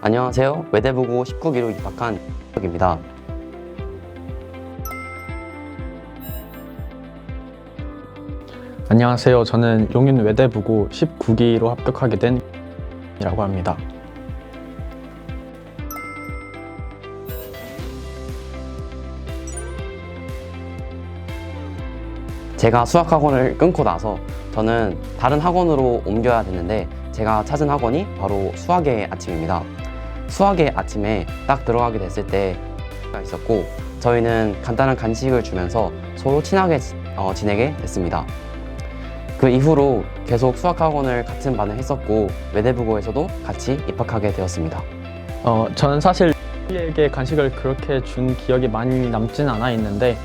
안녕하세요. 외대부고 19기로 입학한 입니다. 안녕하세요. 저는 용인 외대부고 19기로 합격하게 된 이라고 합니다. 제가 수학학원을 끊고 나서 저는 다른 학원으로 옮겨야 됐는데 제가 찾은 학원이 바로 수학의 아침입니다. 수학의 아침에 딱 들어가게 됐을 때가 있었고 저희는 간단한 간식을 주면서 서로 친하게 지내게 됐습니다. 그 이후로 계속 수학학원을 같은 반을 했었고 외대부고에서도 같이 입학하게 되었습니다. 저는 사실 에게 간식을 그렇게 준 기억이 많이 남진 않아 있는데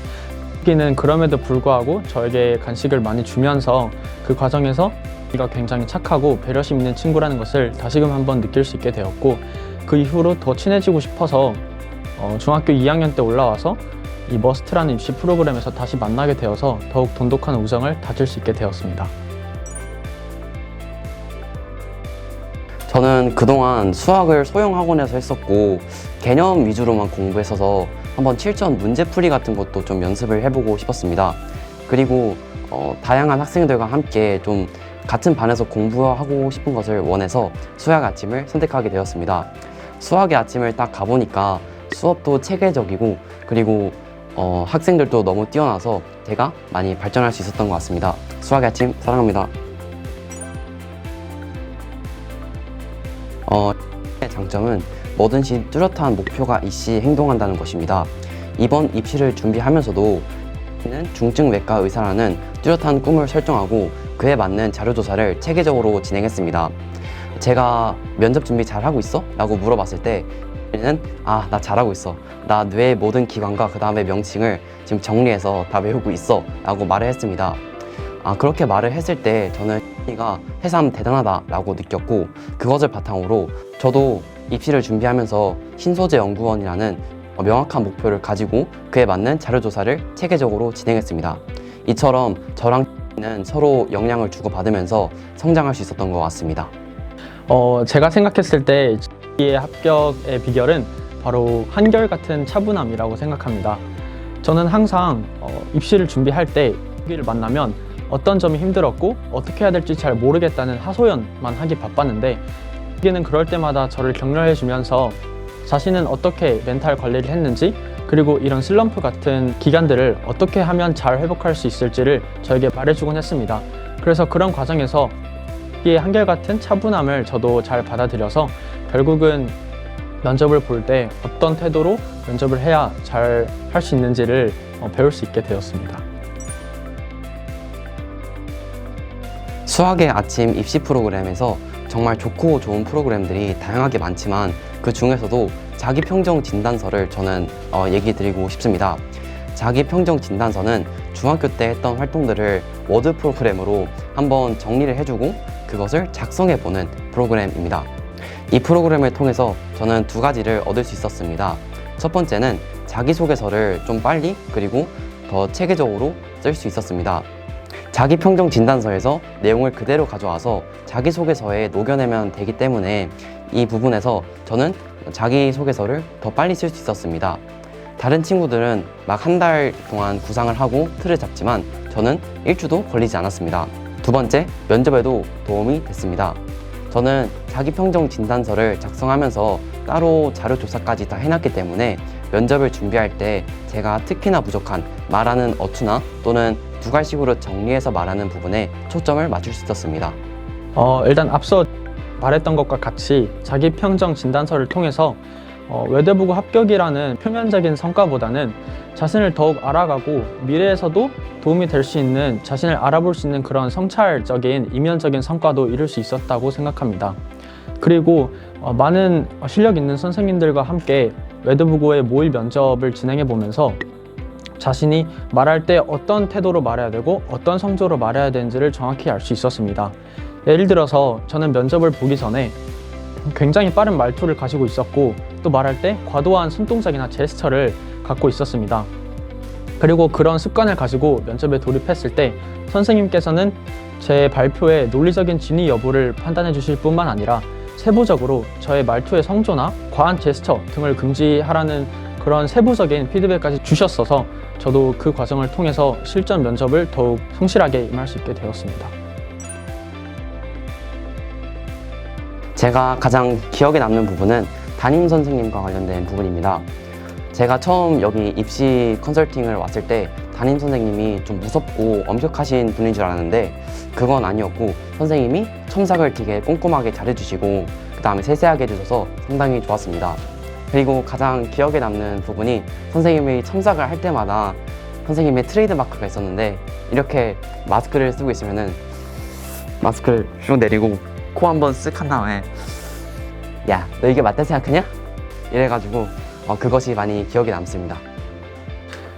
여기는 그럼에도 불구하고 저에게 간식을 많이 주면서 그 과정에서 이가 굉장히 착하고 배려심 있는 친구라는 것을 다시금 한번 느낄 수 있게 되었고 그 이후로 더 친해지고 싶어서 중학교 2학년 때 올라와서 이 머스트라는 입시 프로그램에서 다시 만나게 되어서 더욱 돈독한 우정을 다질 수 있게 되었습니다. 저는 그동안 수학을 소형학원에서 했었고 개념 위주로만 공부했어서 한번 실전 문제풀이 같은 것도 좀 연습을 해보고 싶었습니다. 그리고 다양한 학생들과 함께 좀 같은 반에서 공부하고 싶은 것을 원해서 수학 아침을 선택하게 되었습니다. 수학의 아침을 딱 가보니까 수업도 체계적이고 그리고 학생들도 너무 뛰어나서 제가 많이 발전할 수 있었던 것 같습니다. 수학의 아침 사랑합니다. 장점은 뭐든지 뚜렷한 목표가 있이 행동한다는 것입니다. 이번 입시를 준비하면서도 중증외과 의사라는 뚜렷한 꿈을 설정하고 그에 맞는 자료조사를 체계적으로 진행했습니다. 제가 면접 준비 잘하고 있어? 라고 물어봤을 때 나 잘하고 있어. 나 뇌의 모든 기관과 그 다음에 명칭을 지금 정리해서 다 외우고 있어 라고 말을 했습니다. 그렇게 말을 했을 때 저는 가 해삼 대단하다 라고 느꼈고 그것을 바탕으로 저도 입시를 준비하면서 신소재 연구원이라는 명확한 목표를 가지고 그에 맞는 자료조사를 체계적으로 진행했습니다. 이처럼 저랑 서로 영향을 주고받으면서 성장할 수 있었던 것 같습니다. 제가 생각했을 때 이 합격의 비결은 바로 한결같은 차분함이라고 생각합니다. 저는 항상 입시를 준비할 때 여기를 만나면 어떤 점이 힘들었고 어떻게 해야 될지 잘 모르겠다는 하소연만 하기 바빴는데 여기는 그럴 때마다 저를 격려해 주면서 자신은 어떻게 멘탈 관리를 했는지 그리고 이런 슬럼프 같은 기간들을 어떻게 하면 잘 회복할 수 있을지를 저에게 말해주곤 했습니다. 그래서 그런 과정에서 이 한결같은 차분함을 저도 잘 받아들여서 결국은 면접을 볼 때 어떤 태도로 면접을 해야 잘 할 수 있는지를 배울 수 있게 되었습니다. 수학의 아침 입시 프로그램에서 정말 좋고 좋은 프로그램들이 다양하게 많지만 그 중에서도 자기평정 진단서를 저는 얘기 드리고 싶습니다. 자기평정 진단서는 중학교 때 했던 활동들을 워드 프로그램으로 한번 정리를 해주고 그것을 작성해보는 프로그램입니다. 이 프로그램을 통해서 저는 두 가지를 얻을 수 있었습니다. 첫 번째는 자기소개서를 좀 빨리 그리고 더 체계적으로 쓸 수 있었습니다. 자기평정 진단서에서 내용을 그대로 가져와서 자기소개서에 녹여내면 되기 때문에 이 부분에서 저는 자기소개서를 더 빨리 쓸 수 있었습니다. 다른 친구들은 막 한 달 동안 구상을 하고 틀을 잡지만 저는 일주도 걸리지 않았습니다. 두 번째, 면접에도 도움이 됐습니다. 저는 자기평정 진단서를 작성하면서 따로 자료조사까지 다 해놨기 때문에 면접을 준비할 때 제가 특히나 부족한 말하는 어투나 또는 두갈식으로 정리해서 말하는 부분에 초점을 맞출 수 있었습니다. 일단 앞서 말했던 것과 같이 자기평정 진단서를 통해서 외대부고 합격이라는 표면적인 성과보다는 자신을 더욱 알아가고 미래에서도 도움이 될 수 있는 자신을 알아볼 수 있는 그런 성찰적인 이면적인 성과도 이룰 수 있었다고 생각합니다. 그리고 많은 실력 있는 선생님들과 함께 외대부고의 모의 면접을 진행해 보면서 자신이 말할 때 어떤 태도로 말해야 되고 어떤 성조로 말해야 되는지를 정확히 알 수 있었습니다. 예를 들어서 저는 면접을 보기 전에 굉장히 빠른 말투를 가지고 있었고 또 말할 때 과도한 손동작이나 제스처를 갖고 있었습니다. 그리고 그런 습관을 가지고 면접에 돌입했을 때 선생님께서는 제 발표의 논리적인 진위 여부를 판단해 주실 뿐만 아니라 세부적으로 저의 말투의 성조나 과한 제스처 등을 금지하라는 그런 세부적인 피드백까지 주셨어서 저도 그 과정을 통해서 실전 면접을 더욱 성실하게 임할 수 있게 되었습니다. 제가 가장 기억에 남는 부분은 담임 선생님과 관련된 부분입니다. 제가 처음 여기 입시 컨설팅을 왔을 때 담임 선생님이 좀 무섭고 엄격하신 분인 줄 알았는데 그건 아니었고 선생님이 첨삭을 되게 꼼꼼하게 잘해주시고 그 다음에 세세하게 해주셔서 상당히 좋았습니다. 그리고 가장 기억에 남는 부분이 선생님이 첨삭을 할 때마다 선생님의 트레이드 마크가 있었는데 이렇게 마스크를 쓰고 있으면은 마스크를 쭉 내리고 코 한번 쓱 한 다음에 야, 너 이게 맞다 생각하냐? 이래가지고 그것이 많이 기억에 남습니다.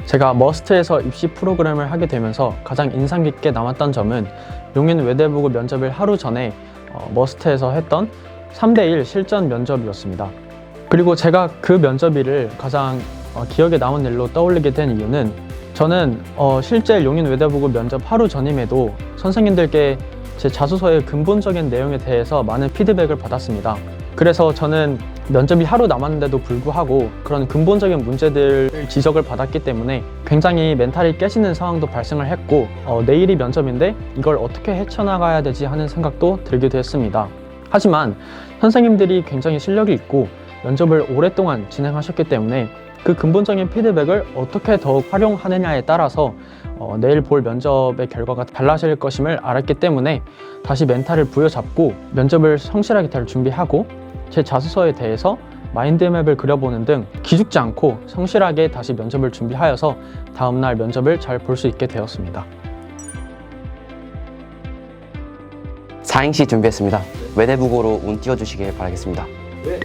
제가 머스트에서 입시 프로그램을 하게 되면서 가장 인상 깊게 남았던 점은 용인 외대부고 면접을 하루 전에 머스트에서 했던 3대1 실전 면접이었습니다. 그리고 제가 그 면접일을 가장 기억에 남은 일로 떠올리게 된 이유는 저는 실제 용인 외대부고 면접 하루 전임에도 선생님들께 제 자소서의 근본적인 내용에 대해서 많은 피드백을 받았습니다. 그래서 저는 면접이 하루 남았는데도 불구하고 그런 근본적인 문제들 지적을 받았기 때문에 굉장히 멘탈이 깨지는 상황도 발생을 했고 내일이 면접인데 이걸 어떻게 헤쳐나가야 되지 하는 생각도 들기도 했습니다. 하지만 선생님들이 굉장히 실력이 있고 면접을 오랫동안 진행하셨기 때문에 그 근본적인 피드백을 어떻게 더욱 활용하느냐에 따라서 내일 볼 면접의 결과가 달라질 것임을 알았기 때문에 다시 멘탈을 부여잡고 면접을 성실하게 잘 준비하고 제 자소서에 대해서 마인드맵을 그려보는 등 기죽지 않고 성실하게 다시 면접을 준비하여서 다음날 면접을 잘 볼 수 있게 되었습니다. 4행시 준비했습니다. 외대부고로 운 띄워주시길 바라겠습니다. 네.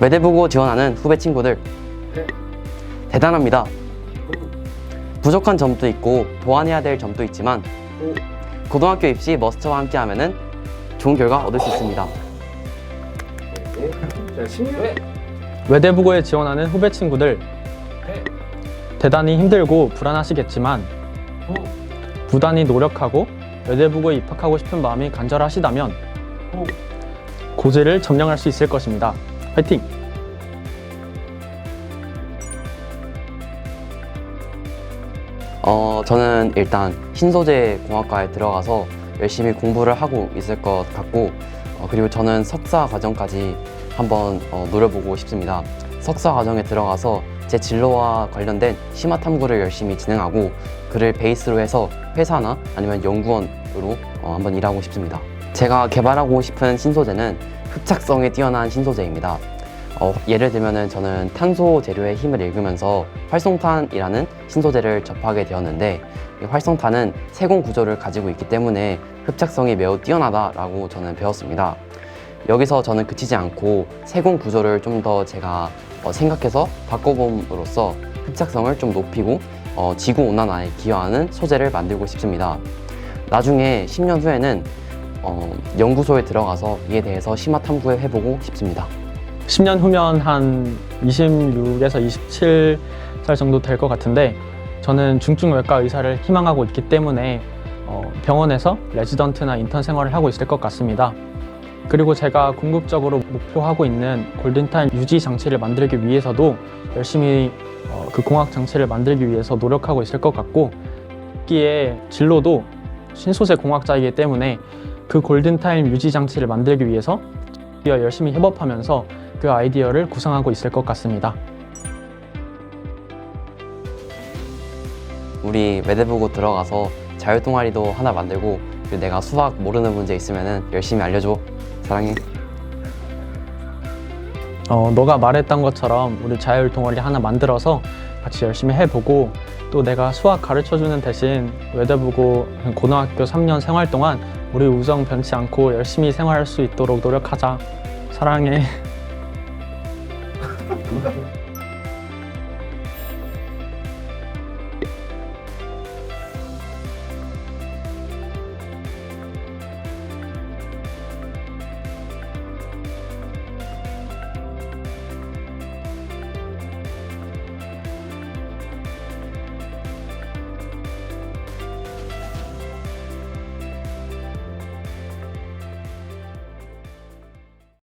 외대부고 지원하는 후배 친구들 네. 대단합니다. 부족한 점도 있고 보완해야 될 점도 있지만 고등학교 입시 머스트와 함께하면 좋은 결과 얻을 수 있습니다. 자, 16회. 외대부고에 지원하는 후배 친구들 대단히 힘들고 불안하시겠지만 부단히 노력하고 외대부고에 입학하고 싶은 마음이 간절하시다면 고지를 점령할 수 있을 것입니다. 화이팅! 저는 일단 신소재 공학과에 들어가서 열심히 공부를 하고 있을 것 같고 그리고 저는 석사 과정까지 한번 노려보고 싶습니다. 석사 과정에 들어가서 제 진로와 관련된 심화 탐구를 열심히 진행하고 그를 베이스로 해서 회사나 아니면 연구원으로 한번 일하고 싶습니다. 제가 개발하고 싶은 신소재는 흡착성이 뛰어난 신소재입니다. 예를 들면은 저는 탄소 재료의 힘을 읽으면서 활성탄이라는 신소재를 접하게 되었는데 이 활성탄은 세공 구조를 가지고 있기 때문에 흡착성이 매우 뛰어나다라고 저는 배웠습니다. 여기서 저는 그치지 않고 세공 구조를 좀 더 제가 생각해서 바꿔봄으로써 흡착성을 좀 높이고 지구온난화에 기여하는 소재를 만들고 싶습니다. 나중에 10년 후에는 연구소에 들어가서 이에 대해서 심화 탐구해보고 싶습니다. 10년 후면 한 26에서 27살 정도 될 것 같은데 저는 중증외과 의사를 희망하고 있기 때문에 병원에서 레지던트나 인턴 생활을 하고 있을 것 같습니다. 그리고 제가 궁극적으로 목표하고 있는 골든타임 유지 장치를 만들기 위해서도 열심히 그 공학 장치를 만들기 위해서 노력하고 있을 것 같고 여기에 진로도 신소재 공학자이기 때문에 그 골든타임 유지 장치를 만들기 위해서 열심히 협업하면서 그 아이디어를 구상하고 있을 것 같습니다. 우리 외대부고 들어가서 자율동아리도 하나 만들고 그리고 내가 수학 모르는 문제 있으면 열심히 알려줘. 사랑해. 너가 말했던 것처럼 우리 자율동아리 하나 만들어서 같이 열심히 해보고 또 내가 수학 가르쳐주는 대신 외대부고 고등학교 3년 생활 동안 우리 우정 변치 않고 열심히 생활할 수 있도록 노력하자. 사랑해.